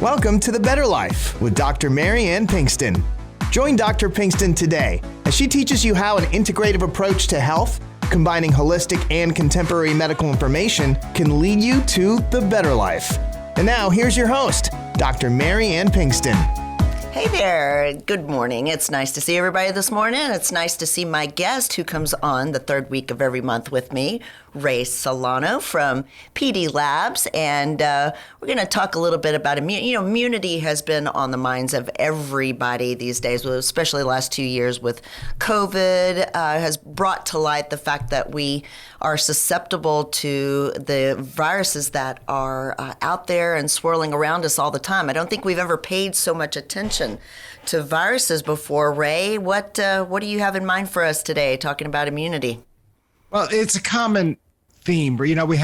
Welcome to The Better Life with Dr. Mariane Pinkston. Join Dr. Pinkston today as she teaches you how an integrative approach to health, combining holistic and contemporary medical information, can lead you to the better life. And now, here's your host, Dr. Mariane Pinkston. Hey there. Good morning. It's nice to see everybody this morning. It's nice to see my guest who comes on the third week of every month with me, Ray Solano from PD Labs. And we're going to talk a little bit about immunity. You know, immunity has been on the minds of everybody these days, especially the last 2 years with COVID, has brought to light the fact that we are susceptible to the viruses that are out there and swirling around us all the time. I don't think we've ever paid so much attention to viruses before. Ray, what do you have in mind for us today, talking about immunity? Well, it's a common theme. You know, we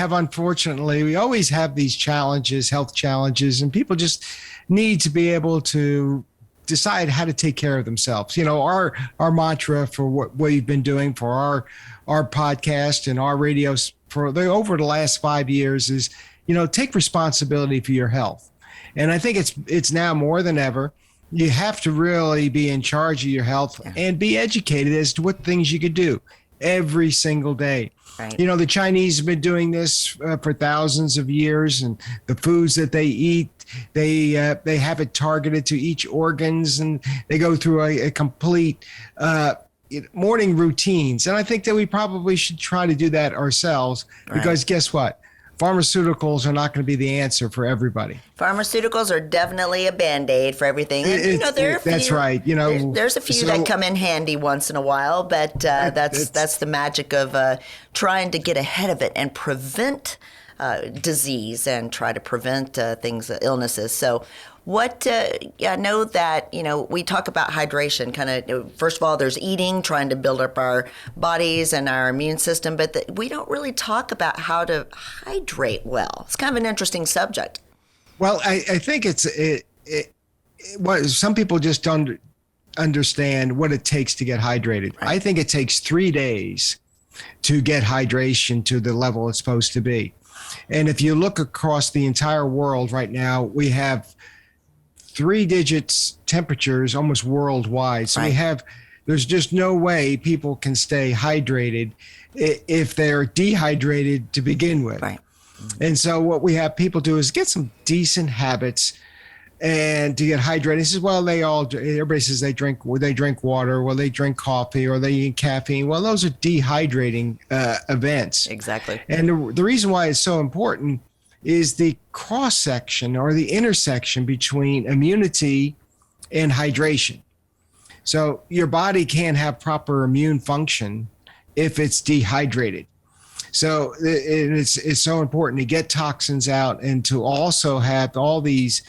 always have these challenges, health challenges, and people just need to be able to decide how to take care of themselves. You know, our mantra for what we've been doing for our podcast and our radios over the last 5 years is, you know, take responsibility for your health. And I think it's now more than ever. You have to really be in charge of your health and be educated as to what things you could do every single day. Right. You know, the Chinese have been doing this for thousands of years, and the foods that they eat, they have it targeted to each organs, and they go through a complete morning routines. And I think that we probably should try to do that ourselves, because guess what? Pharmaceuticals are not going to be the answer for everybody. Pharmaceuticals are definitely a Band-Aid for everything. And, you know, there are a few, that's right. You know, there's a few that come in handy once in a while, but that's the magic of trying to get ahead of it and prevent disease and try to prevent illnesses. So I know that, you know, we talk about hydration, first of all, there's eating, trying to build up our bodies and our immune system, but we don't really talk about how to hydrate well. It's kind of an interesting subject. Well, I think some people just don't understand what it takes to get hydrated. Right. I think it takes 3 days to get hydration to the level it's supposed to be. And if you look across the entire world right now, we have 3 digits temperatures almost worldwide. So there's just no way people can stay hydrated if they're dehydrated to begin with. Right. And so what we have people do is get some decent habits and to get hydrated. He says, well, everybody says they drink water, well, they drink coffee, or they eat caffeine. Well, those are dehydrating events. Exactly. And the reason why it's so important is the cross-section or the intersection between immunity and hydration. So your body can't have proper immune function if it's dehydrated. So it's so important to get toxins out and to also have all these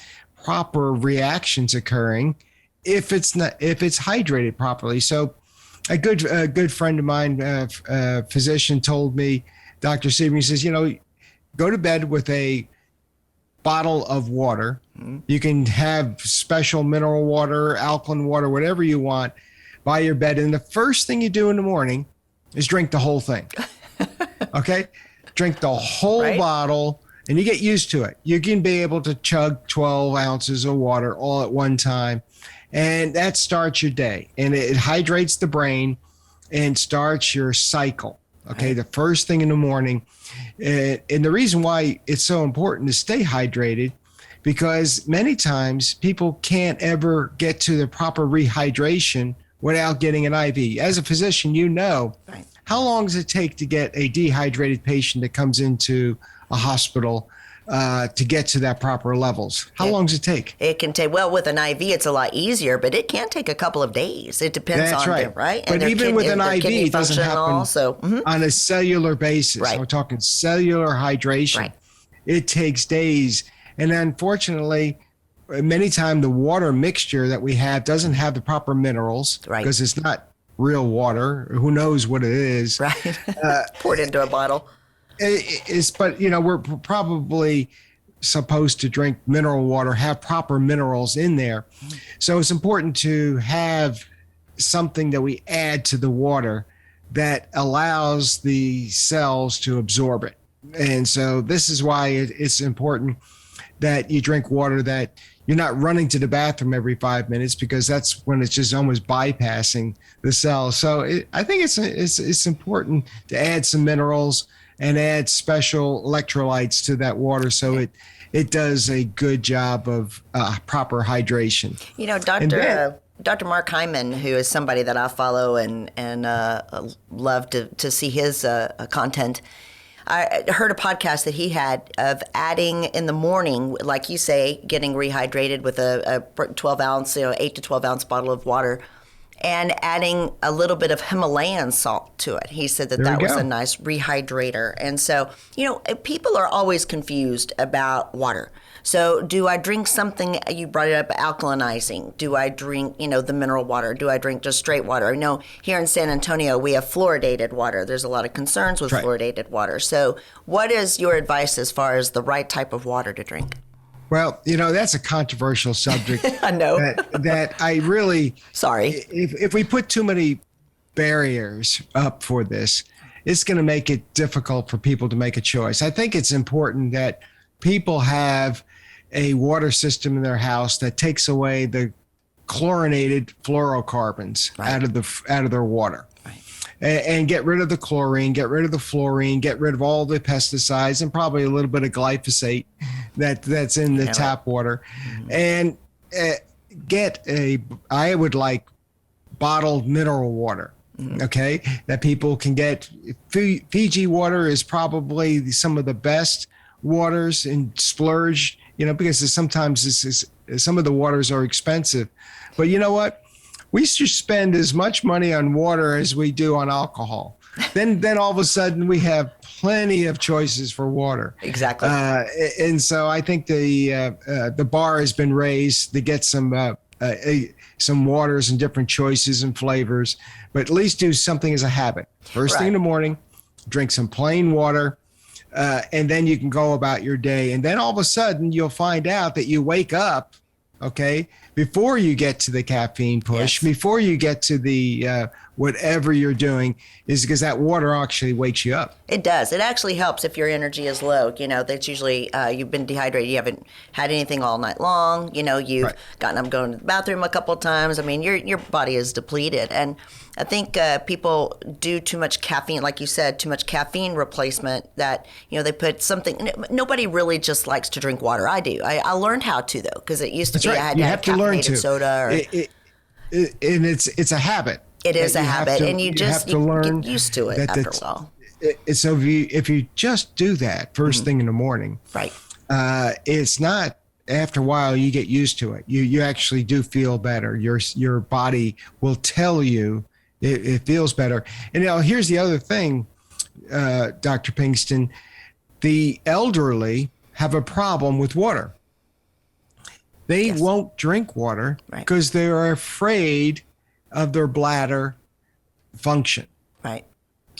proper reactions occurring if it's hydrated properly. So a good friend of mine, physician, told me, Dr. Seaman, he says, you know, go to bed with a bottle of water. Mm-hmm. You can have special mineral water, alkaline water, whatever you want by your bed. And the first thing you do in the morning is drink the whole thing. Okay? Drink the whole bottle, and you get used to it. You can be able to chug 12 ounces of water all at one time. And that starts your day. And it hydrates the brain and starts your cycle. Okay, the first thing in the morning. And the reason why it's so important to stay hydrated, because many times people can't ever get to the proper rehydration without getting an IV. As a physician, you know, how long does it take to get a dehydrated patient that comes into a hospital to get to that proper levels? How long does it take? It can take, well, with an IV, it's a lot easier, but it can take a couple of days. It depends on them, right? But even with an IV, it doesn't happen on a cellular basis. Right. We're talking cellular hydration. Right. It takes days. And unfortunately, many times the water mixture that we have doesn't have the proper minerals because it's not real water. Who knows what it is? Right. Poured into a bottle. But you know, we're probably supposed to drink mineral water, have proper minerals in there. So it's important to have something that we add to the water that allows the cells to absorb it. And so this is why it's important that you drink water, that you're not running to the bathroom every 5 minutes, because that's when it's just almost bypassing the cells. So I think it's important to add some minerals and add special electrolytes to that water, so it does a good job of proper hydration. You know, Dr. Mark Hyman, who is somebody that I follow and love to see his content, I heard a podcast that he had of adding in the morning, like you say, getting rehydrated with a 12 ounce, 8 to 12 ounce bottle of water, and adding a little bit of Himalayan salt to it. He said that was a nice rehydrator. And so, people are always confused about water. So do I drink something, you brought it up, alkalinizing? Do I drink, the mineral water? Do I drink just straight water? I know here in San Antonio, we have fluoridated water. There's a lot of concerns with fluoridated water. So what is your advice as far as the right type of water to drink? Well, that's a controversial subject. I know. that I really... Sorry. If we put too many barriers up for this, it's going to make it difficult for people to make a choice. I think it's important that people have a water system in their house that takes away the chlorinated fluorocarbons out of their water. And get rid of the chlorine, get rid of the fluorine, get rid of all the pesticides, and probably a little bit of glyphosate that's in the tap water. And I would like bottled mineral water, okay, that people can get. Fiji water is probably some of the best waters, and splurge, because sometimes some of the waters are expensive. But you know what? We should spend as much money on water as we do on alcohol. Then all of a sudden we have plenty of choices for water. Exactly. And so I think the bar has been raised to get some waters and different choices and flavors, but at least do something as a habit. First thing in the morning, drink some plain water, and then you can go about your day. And then all of a sudden you'll find out that you wake up, okay, before you get to the caffeine push, before you get to the whatever you're doing, is because that water actually wakes you up. It does. It actually helps if your energy is low. That's usually you've been dehydrated. You haven't had anything all night long. You've gotten up going to the bathroom a couple of times. I mean, your body is depleted. And I think people do too much caffeine, like you said, too much caffeine replacement, that, they put something. Nobody really just likes to drink water. I do. I learned how to, though, because it used to be I had to have caffeinated soda. And it's a habit. It is a habit, and you get used to it after a while. So if you just do that first thing in the morning, it's not, after a while you get used to it. You actually do feel better. Your body will tell you it feels better. And here's the other thing, Dr. Pinkston, the elderly have a problem with water. They won't drink water because they're afraid of their bladder function. Right.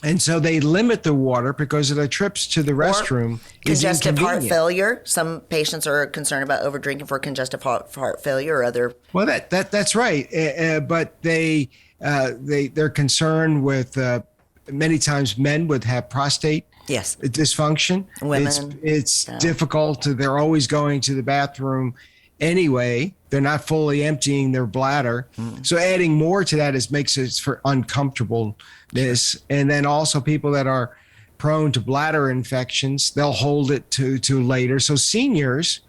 And so they limit the water because of the trips to the restroom. Congestive heart failure. Some patients are concerned about overdrinking for congestive heart failure or other. Well, that's right. But they're concerned with many times men would have prostate dysfunction. Women. It's difficult. They're always going to the bathroom anyway. They're not fully emptying their bladder. So adding more to that makes it for uncomfortableness. And then also people that are prone to bladder infections, they'll hold it to later. So seniors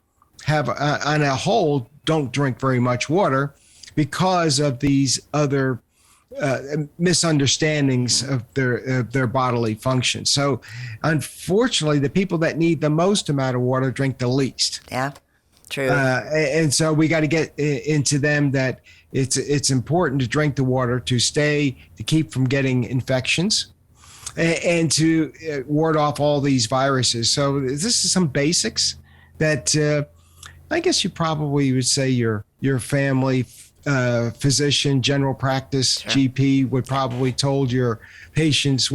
have, on a whole, don't drink very much water because of these other misunderstandings of their bodily function. So unfortunately, the people that need the most amount of water drink the least. Yeah. True. And so we got to get into them that it's important to drink the water to keep from getting infections and to ward off all these viruses. So this is some basics that I guess you probably would say your family physician, general practice, GP would probably told your patients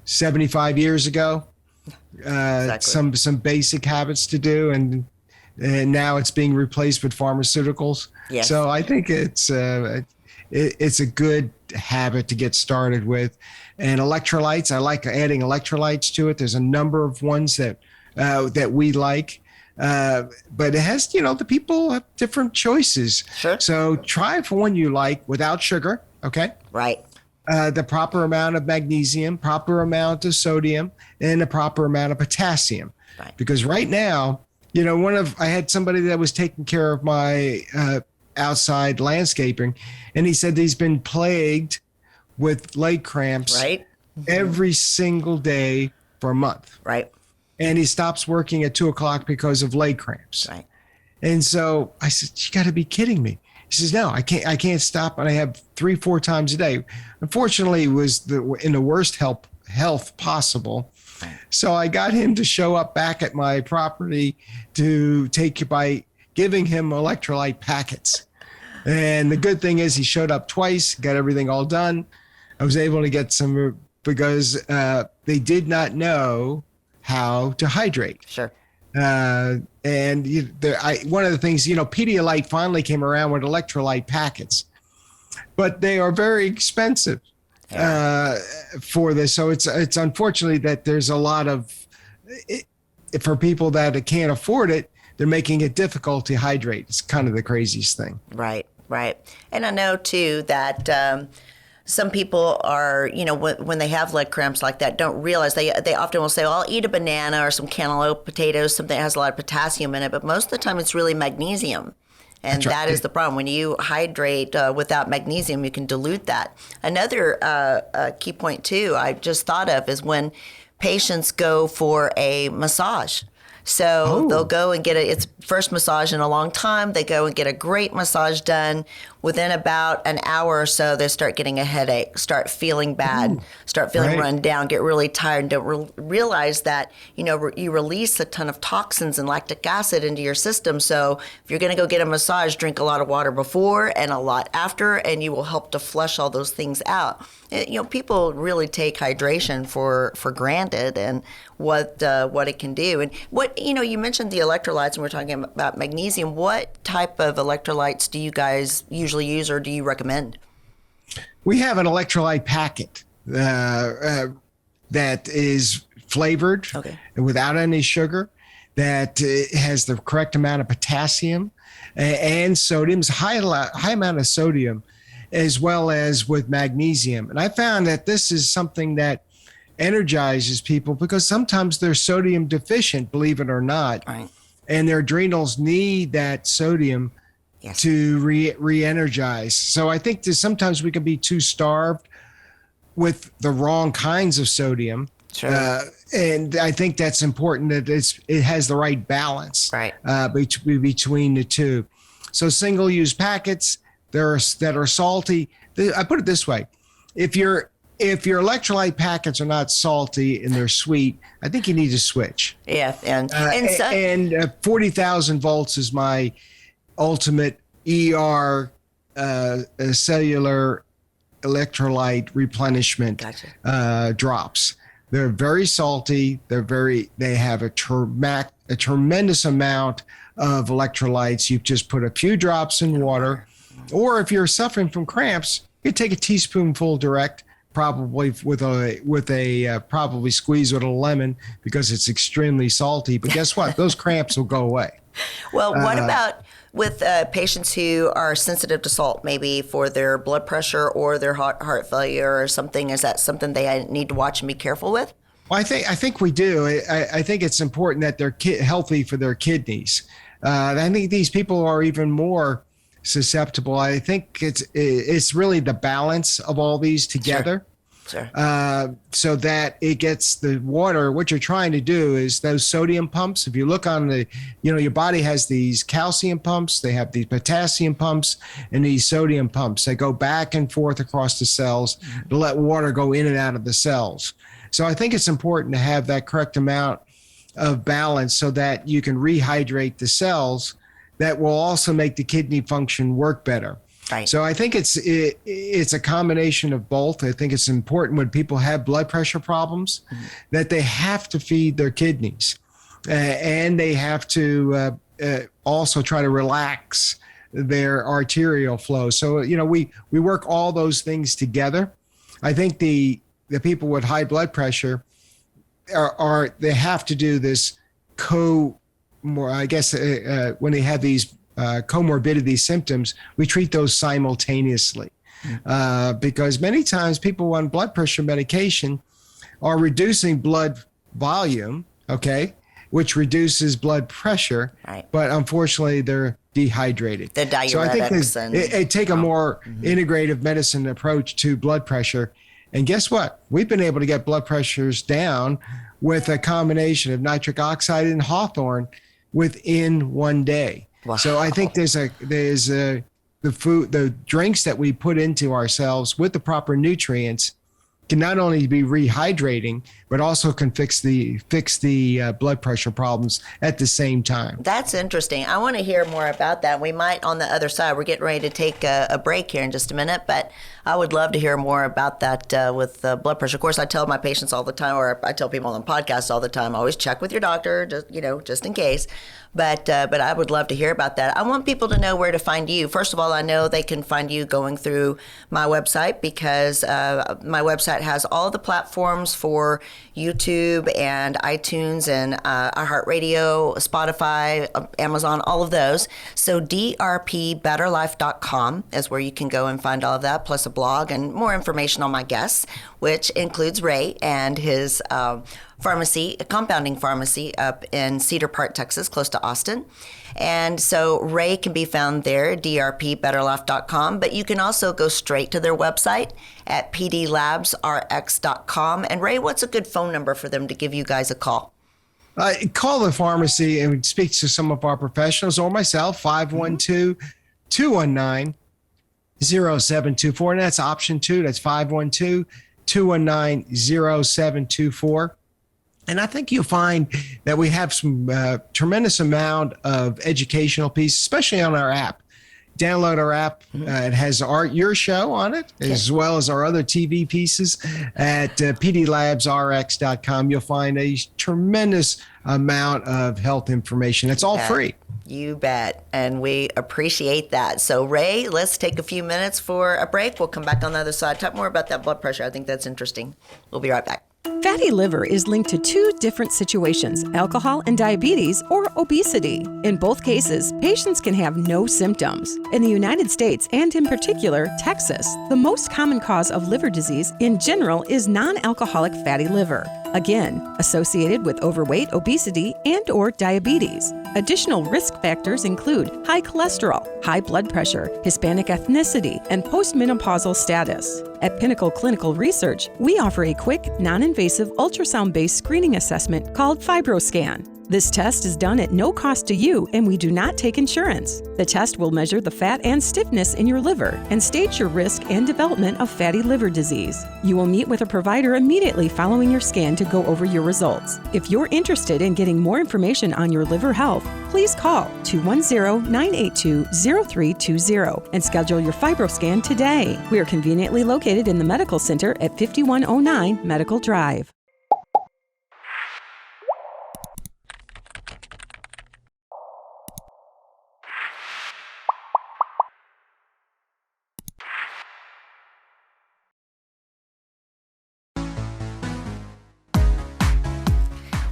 75 years ago, some basic habits to do, and now it's being replaced with pharmaceuticals. Yes. So I think it's a good habit to get started with. And electrolytes, I like adding electrolytes to it. There's a number of ones that we like. But it has, the people have different choices. Sure. So try for one you like without sugar. Okay. Right. The proper amount of magnesium, proper amount of sodium, and the proper amount of potassium. Right. Because right now, I had somebody that was taking care of my outside landscaping, and he said he's been plagued with leg cramps Right. every single day for a month. Right. And he stops working at 2:00 because of leg cramps. Right. And so I said, you got to be kidding me. He says, no, I can't stop. And I have 3-4 times a day. Unfortunately, it was in the worst health possible. So I got him to show up back at my property to take by giving him electrolyte packets. And the good thing is he showed up twice, got everything all done. I was able to get some because they did not know how to hydrate. Sure. One of the things, Pedialyte finally came around with electrolyte packets, but they are very expensive for this. So it's unfortunately that there's a lot of, for people that can't afford it, they're making it difficult to hydrate. It's kind of the craziest thing. Right. Right. And I know too that some people are, when they have leg cramps like that, don't realize they often will say, well, I'll eat a banana or some cantaloupe potatoes, something that has a lot of potassium in it. But most of the time it's really magnesium. And that is the problem. When you hydrate without magnesium, you can dilute that. Another key point too, I just thought of is when patients go for a massage. So they'll go and get it's first massage in a long time. They go and get a great massage done. Within about an hour or so, they start getting a headache, start feeling bad, start feeling run down, get really tired, and don't realize that, you release a ton of toxins and lactic acid into your system. So if you're going to go get a massage, drink a lot of water before and a lot after, and you will help to flush all those things out. People really take hydration for granted and what it can do. And you mentioned the electrolytes, and we're talking about magnesium. What type of electrolytes do you guys usually use, or do you recommend? We have an electrolyte packet that is flavored without any sugar, that has the correct amount of potassium and sodium, high amount of sodium, as well as with magnesium. And I found that this is something that energizes people because sometimes they're sodium deficient, believe it or not. Right. And their adrenals need that sodium to re-energize. So I think that sometimes we can be too starved with the wrong kinds of sodium. Sure. And I think that's important that it has the right balance between the two. So single-use packets that are salty. I put it this way: if your electrolyte packets are not salty and they're sweet, I think you need to switch. Yeah, and 40,000 volts is my ultimate cellular electrolyte replenishment drops. They're very salty. They have a tremendous amount of electrolytes. You just put a few drops in water, or if you're suffering from cramps, you take a teaspoonful direct, probably with a probably squeeze with a lemon because it's extremely salty. But guess what? Those cramps will go away. Well, what about with patients who are sensitive to salt, maybe for their blood pressure or their heart failure or something? Is that something they need to watch and be careful with? Well, I think we do. I think it's important that they're healthy for their kidneys. I think these people are even more susceptible. I think it's really the balance of all these together. Sure. So that it gets the water. What you're trying to do is those sodium pumps. If you look on your body has these calcium pumps, they have these potassium pumps, and these sodium pumps. They go back and forth across the cells to let water go in and out of the cells. So I think it's important to have that correct amount of balance so that you can rehydrate the cells. That will also make the kidney function work better. Right. So I think it's a combination of both. I think it's important when people have blood pressure problems that they have to feed their kidneys, and they have to also try to relax their arterial flow. So we work all those things together. I think the people with high blood pressure they have to do this more, I guess, when they have these comorbidity symptoms, we treat those simultaneously. Because many times people on blood pressure medication are reducing blood volume, okay, which reduces blood pressure, right. But unfortunately they're dehydrated. The diuretics. So I think it take a more integrative medicine approach to blood pressure. And guess what? We've been able to get blood pressures down with a combination of nitric oxide and hawthorn within 1 day. Wow. So I think the drinks that we put into ourselves with the proper nutrients can not only be rehydrating, but also can fix the blood pressure problems at the same time. That's interesting. I want to hear more about that. We might on the other side. We're getting ready to take a break here in just a minute, but I would love to hear more about that with blood pressure. Of course, I tell my patients all the time, or I tell people on the podcast all the time, always check with your doctor, just in case. But I would love to hear about that. I want people to know where to find you. First of all, I know they can find you going through my website, because my website has all the platforms for YouTube and iTunes and iHeartRadio, Spotify, Amazon, all of those. So drpbetterlife.com is where you can go and find all of that, plus a blog and more information on my guests, which includes Ray and his pharmacy, a compounding pharmacy up in Cedar Park, Texas, close to Austin. And so Ray can be found there, drpbetterlife.com, but you can also go straight to their website at pdlabsrx.com. And Ray, what's a good phone number for them to give you guys a call? Call the pharmacy and speak to some of our professionals or myself, 512-219-0724. And that's option 2. That's 512-219-0724. And I think you'll find that we have some tremendous amount of educational pieces, especially on our app. Download our app. It has your show on it, as well as our other TV pieces at pdlabsrx.com. You'll find a tremendous amount of health information. It's all free. You bet. And we appreciate that. So, Ray, let's take a few minutes for a break. We'll come back on the other side, talk more about that blood pressure. I think that's interesting. We'll be right back. Fatty liver is linked to two different situations, alcohol and diabetes, or obesity. In both cases, patients can have no symptoms. In the United States, and in particular, Texas, the most common cause of liver disease in general is non-alcoholic fatty liver. Again, associated with overweight, obesity, and/or diabetes. Additional risk factors include high cholesterol, high blood pressure, Hispanic ethnicity, and postmenopausal status. At Pinnacle Clinical Research, we offer a quick, non-invasive ultrasound-based screening assessment called Fibroscan. This test is done at no cost to you, and we do not take insurance. The test will measure the fat and stiffness in your liver and stage your risk and development of fatty liver disease. You will meet with a provider immediately following your scan to go over your results. If you're interested in getting more information on your liver health, please call 210-982-0320 and schedule your Fibroscan today. We are conveniently located in the Medical Center at 5109 Medical Drive.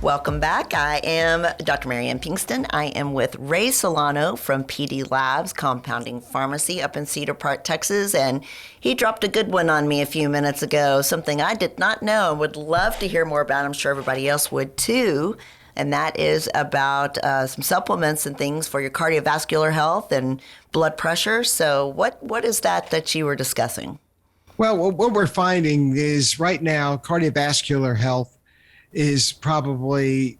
Welcome back. I am Dr. Mariane Pinkston. I am with Ray Solano from PD Labs, Compounding Pharmacy up in Cedar Park, Texas. And he dropped a good one on me a few minutes ago, something I did not know and would love to hear more about. I'm sure everybody else would too. And that is about some supplements and things for your cardiovascular health and blood pressure. So what is that you were discussing? Well, what we're finding is right now, cardiovascular health is probably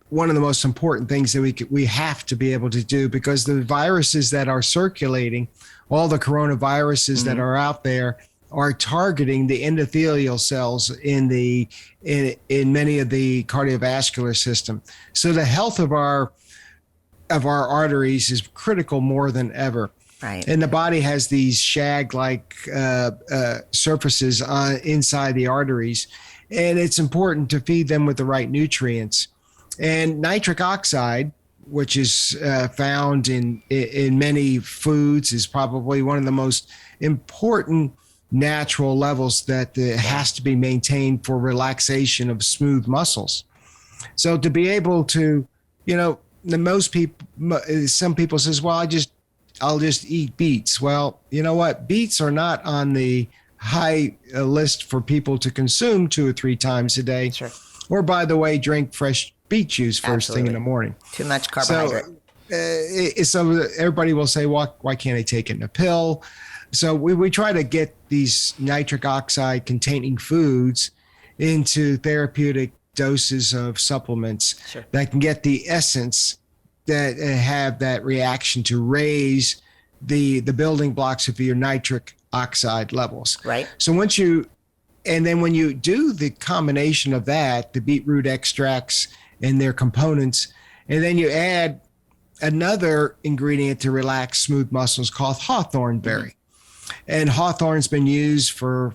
one of the most important things that we have to be able to do, because the viruses that are circulating, all the coronaviruses that are out there, are targeting the endothelial cells in many of the cardiovascular system. So the health of our arteries is critical more than ever. Right. And the body has these shag-like surfaces inside the arteries. And it's important to feed them with the right nutrients. And nitric oxide, which is found in many foods, is probably one of the most important natural levels that has to be maintained for relaxation of smooth muscles. So to be able to, most people, some people says, well, I'll just eat beets. Well, you know what? Beets are not on the high list for people to consume 2 or 3 times a day. Sure. Or, by the way, drink fresh beet juice first thing in the morning. Too much carbohydrate. So everybody will say, well, why can't I take it in a pill? So we try to get these nitric oxide containing foods into therapeutic doses of supplements that can get the essence that have that reaction to raise the building blocks of your nitric oxide levels. Right. So when you do the combination of that, the beetroot extracts and their components, and then you add another ingredient to relax smooth muscles called hawthorn berry. And hawthorn's been used for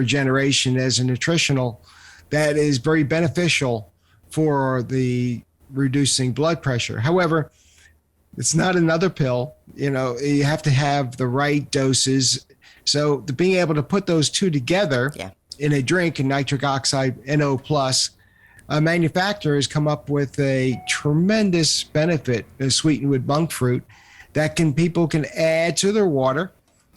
generation as a nutritional that is very beneficial for the reducing blood pressure. However, it's not another pill. You have to have the right doses. So being able to put those two together in a drink, and nitric oxide, NO+, manufacturers come up with a tremendous benefit, sweetened with monk fruit, that people can add to their water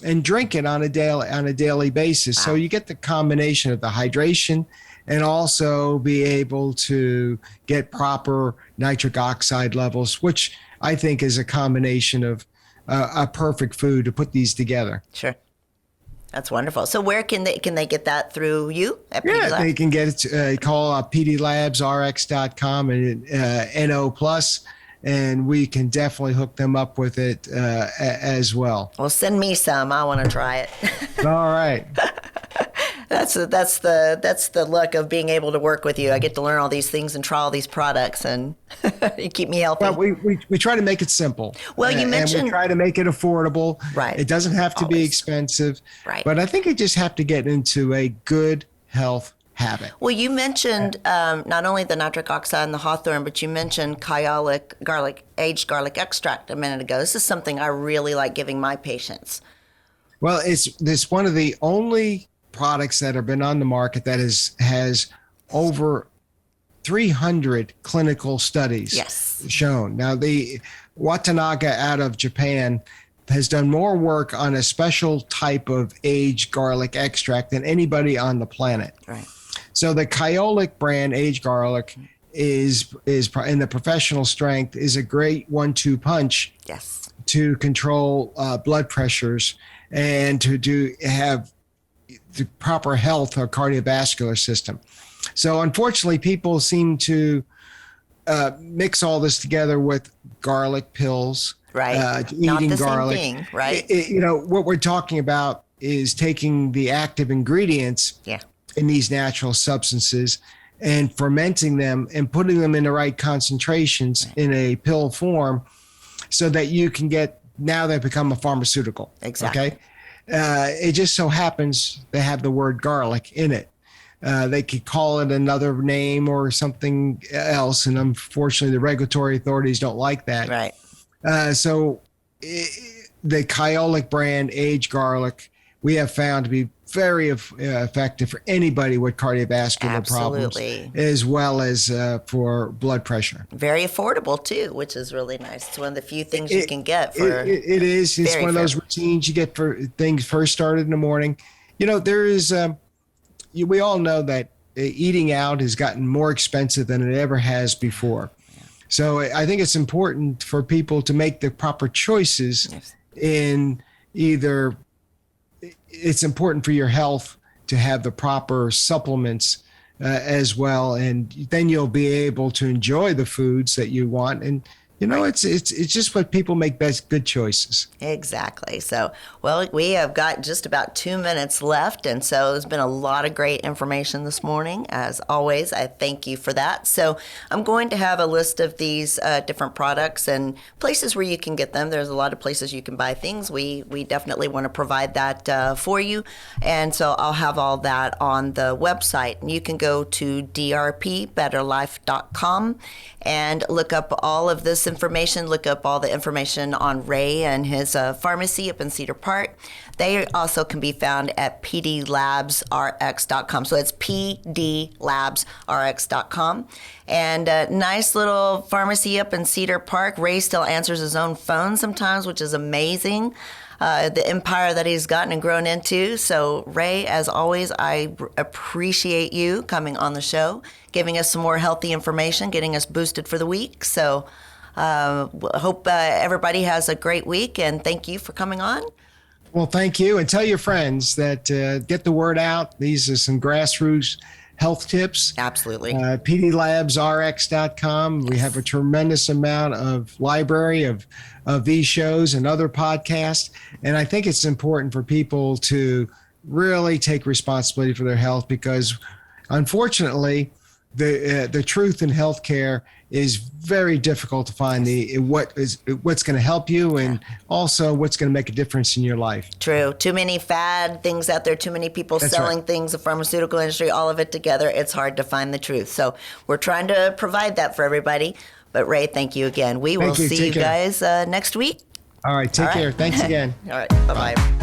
and drink it on a daily basis. Wow. So you get the combination of the hydration and also be able to get proper nitric oxide levels, which I think is a combination of a perfect food to put these together. Sure. That's wonderful. So where can they get that through you at PD Labs? They can get it, call pdlabsrx.com and NO+, and we can definitely hook them up with it as well. Well, send me some. I want to try it. All right. That's the look of being able to work with you. I get to learn all these things and try all these products, and you keep me healthy. Well, we try to make it simple. Well, you mentioned, and we try to make it affordable. Right. It doesn't have to be expensive. Right. But I think you just have to get into a good health habit. Well, you mentioned not only the nitric oxide and the hawthorn, but you mentioned aged garlic extract a minute ago. This is something I really like giving my patients. Well, it's one of the only products that have been on the market that has over 300 clinical studies shown. Now, the Watanaga out of Japan has done more work on a special type of aged garlic extract than anybody on the planet. Right. So the Kyolic brand aged garlic is in the professional strength is a great 1-2 punch to control blood pressures and to have the proper health or cardiovascular system. So unfortunately, people seem to mix all this together with garlic pills, eating Not the garlic. Same thing, right? What we're talking about is taking the active ingredients in these natural substances and fermenting them and putting them in the right concentrations in a pill form so that you can now they become a pharmaceutical. Exactly. Okay. It just so happens they have the word garlic in it. They could call it another name or something else, and unfortunately the regulatory authorities don't like that. Right. So the Kyolic brand aged garlic we have found to be very effective for anybody with cardiovascular problems, as well as for blood pressure. Very affordable too, which is really nice. It's one of the few things you can get for. It is. It's one of those routines you get for things first started in the morning. There is. We all know that eating out has gotten more expensive than it ever has before. So I think it's important for people to make the proper choices in either. It's important for your health to have the proper supplements as well, and then you'll be able to enjoy the foods that you want. And it's just what people make good choices. Exactly. So, well, we have got just about 2 minutes left, and so there's been a lot of great information this morning. As always, I thank you for that. So I'm going to have a list of these different products and places where you can get them. There's a lot of places you can buy things. We definitely want to provide that for you, and so I'll have all that on the website. And you can go to drpbetterlife.com and look up all of this information, look up all the information on Ray and his pharmacy up in Cedar Park. They also can be found at pdlabsrx.com. So it's pdlabsrx.com. And a nice little pharmacy up in Cedar Park. Ray still answers his own phone sometimes, which is amazing. The empire that he's gotten and grown into. So, Ray, as always, I appreciate you coming on the show, giving us some more healthy information, getting us boosted for the week. So, hope everybody has a great week, and thank you for coming on. Well, thank you. And tell your friends that get the word out. These are some grassroots health tips. Absolutely. pdlabsrx.com. We have a tremendous amount of library of these shows and other podcasts. And I think it's important for people to really take responsibility for their health, because unfortunately, the truth in healthcare is very difficult to find what's going to help you and also what's going to make a difference in your life. True. Too many fad things out there, too many people selling things, the pharmaceutical industry, all of it together. It's hard to find the truth. So we're trying to provide that for everybody. But Ray, thank you again. We will see you guys next week. All right. Take care. Thanks again. All right. Bye-bye.